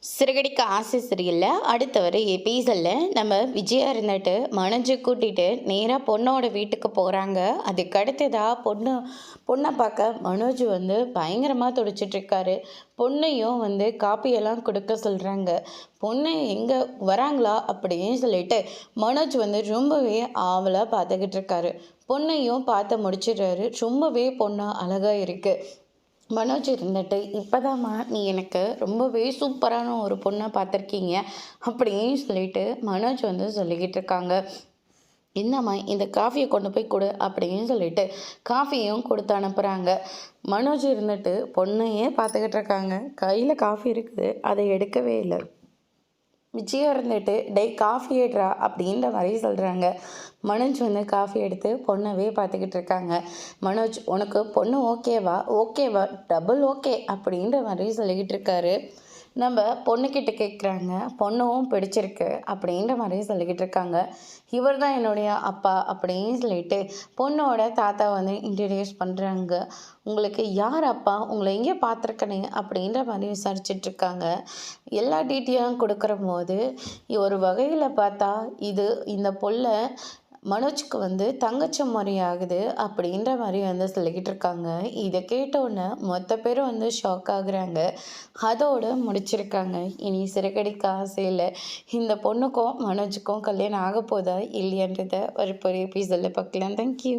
சிறகடிக்க ஆசை சீரியலில் அடுத்த வர எபிசோடில் நம்ம விஜயா இருந்துட்டு மனோஜை கூட்டிகிட்டு நேராக பொண்ணோட வீட்டுக்கு போகிறாங்க. அதுக்கு அடுத்ததாக பொண்ணை பார்க்க மனோஜ் வந்து பயங்கரமாக துடிச்சிட்ருக்காரு. பொண்ணையும் வந்து காப்பியெல்லாம் கொடுக்க சொல்கிறாங்க. பொண்ணு எங்கே வராங்களா அப்படின்னு சொல்லிட்டு மனோஜ் வந்து ரொம்பவே ஆவலாக பார்த்துக்கிட்டு இருக்காரு. பொண்ணையும் பார்த்து முடிச்சிடுறாரு. ரொம்பவே பொண்ணு அழகாக இருக்குது. மனோஜ் இருந்துட்டு இப்போதாம்மா நீ எனக்கு ரொம்பவே சூப்பரான ஒரு பொண்ணை பார்த்துருக்கீங்க அப்படின்னு சொல்லிட்டு மனோஜ் வந்து சொல்லிக்கிட்டு இருக்காங்க. என்னம்மா இந்த காஃபியை கொண்டு போய் கொடு அப்படின்னு சொல்லிட்டு காஃபியும் கொடுத்து அனுப்புகிறாங்க. மனோஜ் இருந்துட்டு பொண்ணையே பார்த்துக்கிட்டு இருக்காங்க. கையில் காஃபி இருக்குது, அதை எடுக்கவே இல்லை. விஜயா இருந்துட்டு காஃபி ஏட்றா அப்படின்ற மாதிரி சொல்கிறாங்க. மனோஜ் வந்து காஃபி எடுத்து பொண்ணவே பார்த்துக்கிட்டு இருக்காங்க. மனோஜ் உனக்கு பொண்ணு ஓகேவா ஓகேவா டபுள் ஓகே அப்படின்ற மாதிரி சொல்லிக்கிட்டு இருக்காரு. நம்ம பொண்ணுக்கிட்ட கேட்குறாங்க. பொண்ணும் பிடிச்சிருக்கு அப்படின்ற மாதிரி சொல்லிக்கிட்டு இருக்காங்க. இவர் தான் என்னுடைய அப்பா அப்படின்னு சொல்லிட்டு பொண்ணோட தாத்தா வந்து இன்ட்ரடியூஸ் பண்ணுறாங்க. உங்களுக்கு யார் அப்பா, உங்களை எங்கே பார்த்துருக்கனே அப்படின்ற மாதிரி விசாரிச்சிட்ருக்காங்க. எல்லா டீட்டெயிலும் கொடுக்குற போது ஒரு வகையில் பார்த்தா இந்த பொல்லை மனோஜ்க்கு வந்து தங்கச்சி முறை ஆகுது அப்படின்ற மாதிரி வந்து சொல்லிக்கிட்டு இருக்காங்க. இதை கேட்டோன்னே மொத்த பேரும் வந்து ஷாக் ஆகுறாங்க. அதோடு முடிச்சிருக்காங்க. இனி சிறகடிக்க ஆசையில் இந்த பொண்ணுக்கும் மனோஜுக்கும் கல்யாணம் ஆக போதா இல்லையன்றதை ஒரு பெரிய எபிசோடில் பார்க்கலாம். தேங்க்யூ.